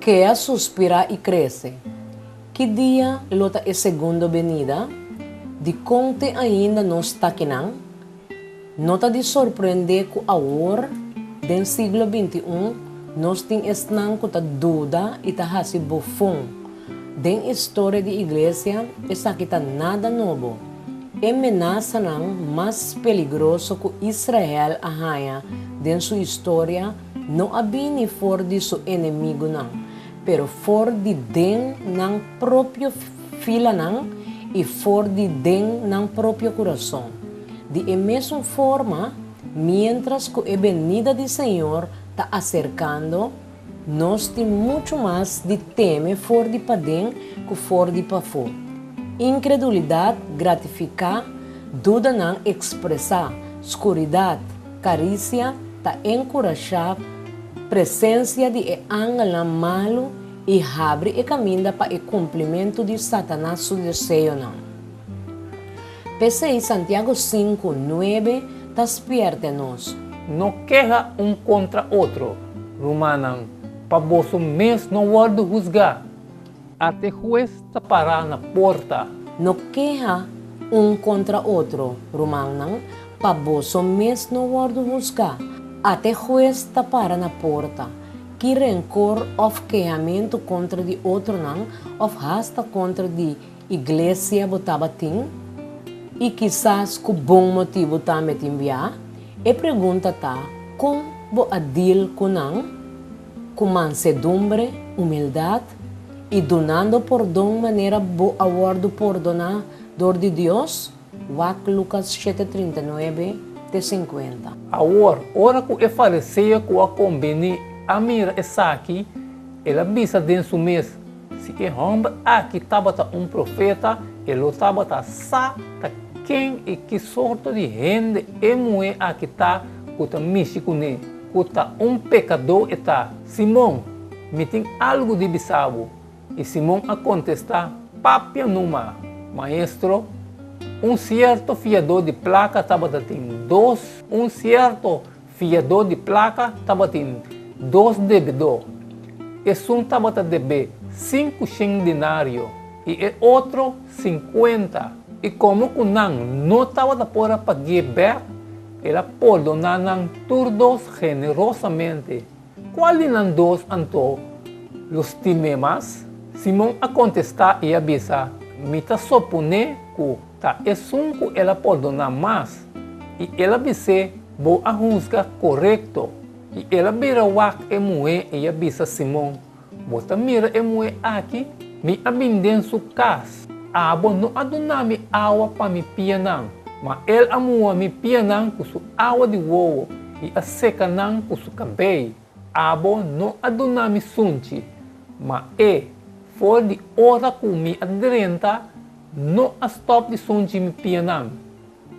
que a suspira e cresce. Que dia lota é segunda venida? De conte ainda não está aqui não? Nota de surpreender com a hora do século XXI, nós temos com a dúvida e a hasi bufão. Den história de igreja, essa aqui tá nada novo. É ameaça não mais perigoso que Israel arranha den sua história, não abine for de seu inimigo não, pero for de den não próprio fila não e for de den não próprio coração. De mesma forma, mientras que a venida do Senhor está acercando, nós temos muito mais de teme for de padem que for de pafo. Incredulidade gratificar, dúvida não expressar, escuridade, carícia, está encorajar, presença de ângulo malo e abre o caminho para o cumprimento de Satanás seu desejo não. P6 Santiago 5, 9, despierta-nos. No queja um contra outro, Romanan, para vosso mês não guardo juzgar, até juez parar na porta. No queja um contra outro, Romanan, para vosso mês não guardo juzgar, até juez parar na porta. Que rancor ou queijamento contra de outro não, ou hasta contra de igreja botava tim, e quizás com bom motivo também te enviar, e pergunta tá, como vou adil com mansedumbre, humildade, e donando perdão maneira vou aguardo perdonador de Deus? Wac Lucas 7:39 de 50. Agora, ora que é fariseu que a conveni a mira essa aqui, ela visa dentro do mês. Se é homem aqui estava um profeta, ele estava sa quem e que sorte de gente é mulher aqui está que está místico né, que está pecador está. Simão, me tem algo de bisavo. E Simão a contestar, papia numa, maestro, certo fiador de placa estava tendo dois, certo fiador de placa estava tendo dois devedores. E estava a dever 500 dinários e o outro 50. E como o não estava para pagar, ela perdonar todos generosamente. Qual de nós dois então os time mais? Simão a contestar e avisa, me está supone que tá é que ela perdonar mais. E ela disse, vou a juzgar correto. E ela vira o e mulher e avisa Simão, você mira e mulher aqui, me abinden sua casa. Abo não adonami água para me pianang, mas ele amua me pianang com sua água de ovo e a seca nang com seu cabelo. Abo não adonami sunchi, mas for de hora que me aderenta, não a stop de sunchi me pianang.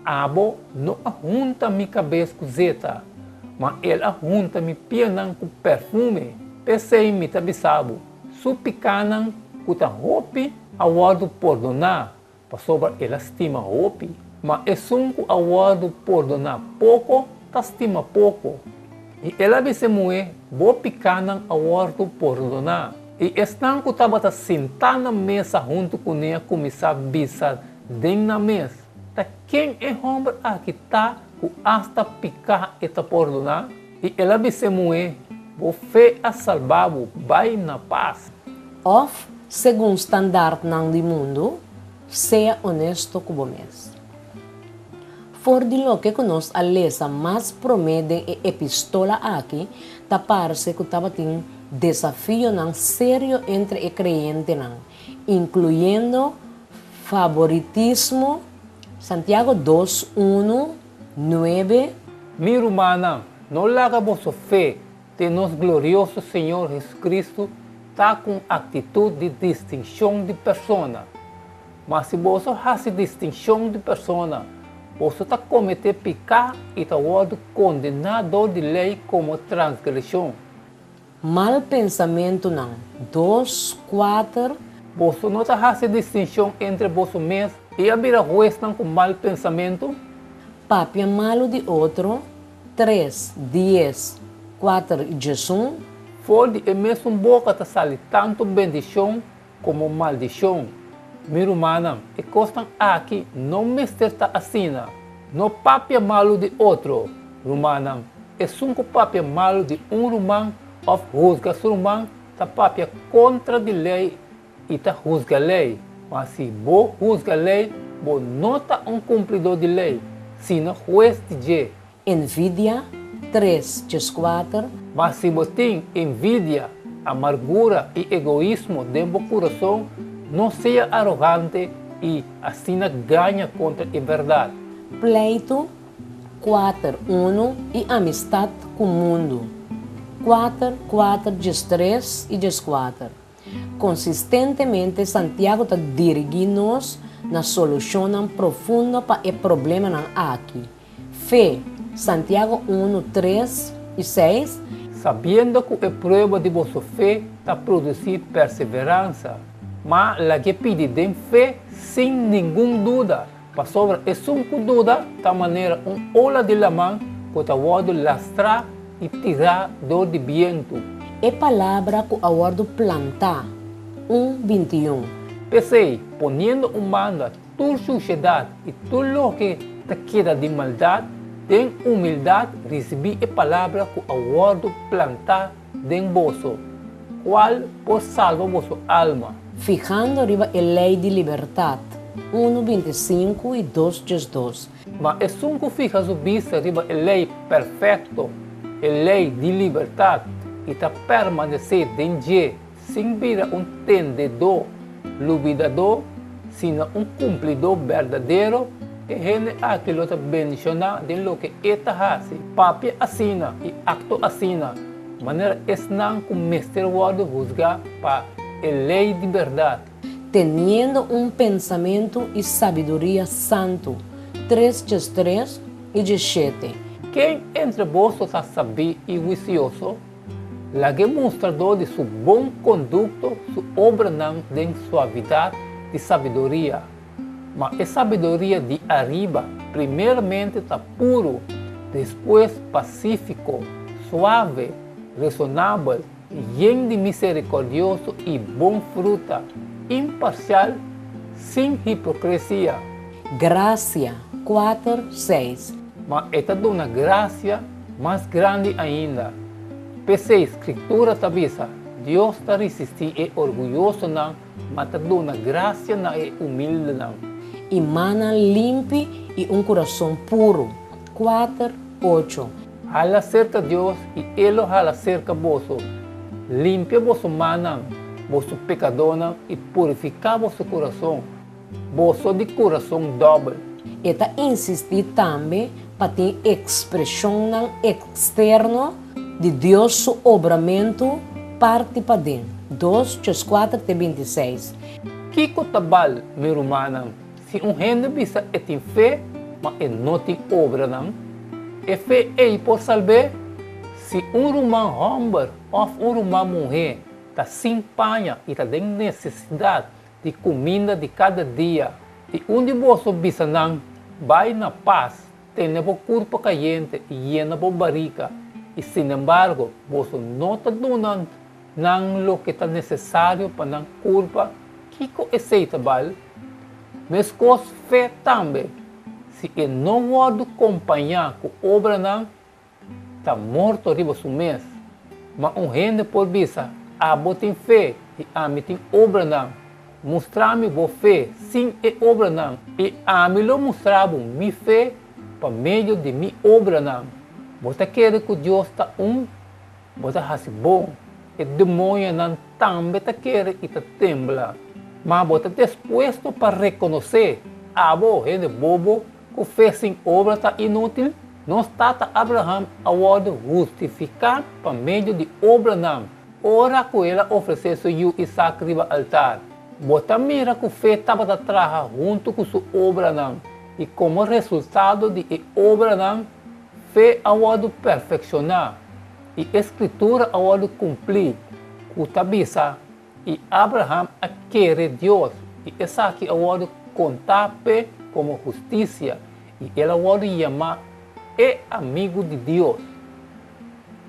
Abo não a junta me cabeça com zeta, mas ele a junta me pianang com perfume. Pensei me tabisabo, su picanang com a roupa, aguardo perdonar, para sobre ela estima roupa, mas é sunco aguardo perdonar pouco, tá estima pouco. E ela disse mulher, vou picar não aguardo perdonar. E estão que estava sentar na mesa junto com ela, começar a bisar dentro da mesa. Tá quem é homem aqui está, que hasta picar e tá perdonar? E ela disse mulher, vou fé a salvar-o, vai na paz. Of segundo o standard do mundo, seja honesto com você. For de lo que nós a lesa mais promete e epistola aqui, tá parece que estava tendo desafio não sério entre o crente não, incluindo favoritismo. Santiago 2, 1, 9. Mi romana, não larga vossa fé de nosso glorioso Senhor Jesus Cristo, está com atitude de distinção de persona. Mas se você faz distinção de persona, você está cometendo pecado e está sendo condenado de lei como transgressão. Mal pensamento não. 2, 4. Você não está fazendo distinção entre você mesmo e a vida juez com mal pensamento? Papia malo de outro. 3, 10, 4 e 1. For de mesmo boca ta sali tanto bendição como maldição. Mi romana, e costan aqui não mister ta assina, no papia malo de outro. Romana, e sunco papia malo de romano of rusga romano ta papia contra de lei e ta rusga lei. Mas se bo rusga lei, bo nota cumpridor de lei, sino juez de je. Envidia 3:4. Mas se bo tem envidia, amargura e egoísmo dentro do coração, não seja arrogante e assim ganha contra a verdade. Pleito 4:1 e amistad com o mundo 4:3 e 4. Consistentemente, Santiago está dirigindo-nos na solução profunda para o problema aqui. Fé, Santiago 1:3-6. Sabendo que a prova de vossa fé está produzir perseverança, mas la que pede de fé sem nenhuma dúvida. Para sobre essa dúvida, da maneira ola de la mão que está a lastrar e tirar do de viento. É palavra que aguardo plantar 1:21. Pensei, ponendo manda tua sociedade e tudo o que te queda de maldade, tem humildade, recebi a palavra que aguardo plantar dentro vosso, qual por salvar vossa alma. Fijando arriba a lei de liberdade 1:25 e 2:2. Mas é que fija su vista arriba a lei perfeito, a lei de liberdade, e está permanecer dentro, sem vir tendedor, lubidador, sino cumpridor verdadeiro, e gente aquilo está bendicionado de lo que eta hace. Papia assina e acto assina, maneira esnan com mestre word juzgar para a lei de verdade. Teniendo pensamento e sabedoria santo 3:3 e 7. Quem entre vós está saber e vicioso, la que mostrador de seu bom conduto, sua obra não tem suavidade e sabedoria. Mas a sabedoria de arriba, primeiramente está puro, depois pacífico, suave, razonável, lleno de misericordioso e bom fruta, imparcial, sem hipocrisia. Graça 4:6. Mas esta dá uma graça mais grande ainda. Pese a escritura tabisa, Deus está resistir e orgulhoso não, mas está dá uma graça não e humilde não. E mana limpe e coração puro 4:8. Hala cerca Deus e Ele hala cerca vosso. Limpia vosso mana, vosso pecador e purifica vosso coração. Vosso de coração dobre. Eta insistir também para ter expressão externa de Deus seu obramento parte para dentro 2:4-26. Kiko tabal, meu humano, se gente bisa e tem fé, mas não tem obra não, e fé é por salvar. Se romano homem ou romano mulher está sem panha e está em necessidade de comida de cada dia, e onde você bisa não, vai na paz, tem o corpo caliente e llena a barriga, e sin embargo, você não está dando não o que está necessário para a culpa, que é aceitável, mas com fé também, se ele não pode acompanhar com a obra não, está morto arriba do mês. Mas gente por vista, tem fé e a mim tem obra não. Mostrar-me boa fé, sim é obra não. E a mim lo mostrava minha fé por meio de minha obra não. Você quer que Deus está você faz bom. E demônio não também está quer e está tembla. Mas você está disposto para reconhecer, gente bobo, que fé sem obra está inútil. Não está Abraão agora justificado por meio de obra não. Ora que ele ofereceu o Isaac riba altar. Bota mira que fé estava atrás junto com sua obra não. E como resultado de obra não, fé agora perfeccionar. E a escritura agora cumprir. O tabisa e Abraão querer Deus. E Isaac agora contar como justiça. E ele agora chama é amigo de Deus.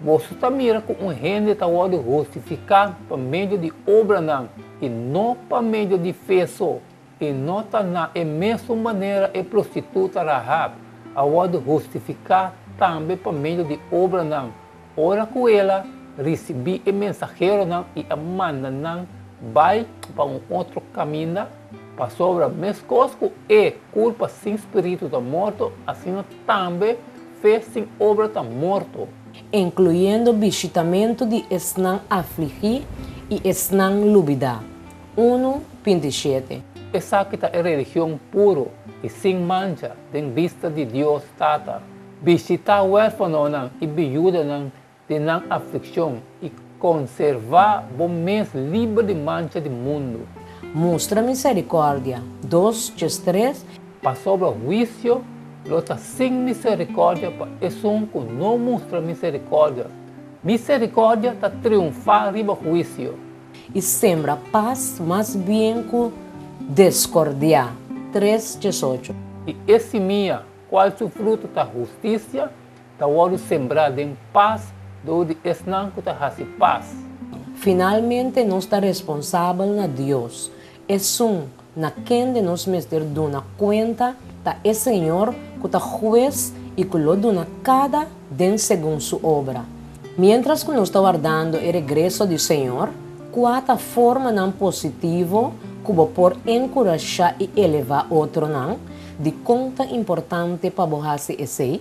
Você está mira com gente está justificar por meio de obra não, e não por meio de fé só. E não está na mesma maneira a prostituta Rahab, a justificar também por meio de obra não. Ora com ela, recebi o mensageiro não e a manda não, vai para outro caminho, para sobre a mesma coisa que culpa sem espírito está morto, assim também fez sem obra está morto. Incluyendo visitamento de esnan afligir e esnan lubida. 1:27. Essa aqui é religião puro e sem mancha, em vista de Deus Tata. Visitar o huérfano e viúva de não aflição e conservar o mês livre de mancha do mundo. Mostra misericórdia. 2:3. Para sobre o juízo, lota sem misericórdia, é um que não mostra misericórdia. Misericórdia está triunfar riba juízo. E sembra paz mais bem que discórdia. 3:18. E esse minha, qual o fruto da justiça, está o sembrar em paz, onde esnan que está paz. Finalmente, nós está responsável na Deus. É na quem de nós mesmos dona conta, tá é Senhor que está juez e que lo dona cada den segundo sua obra. Mientras que nós está guardando o regresso do Senhor, qual forma não positivo que por encorajar e elevar outro não, de conta importante para borrar esse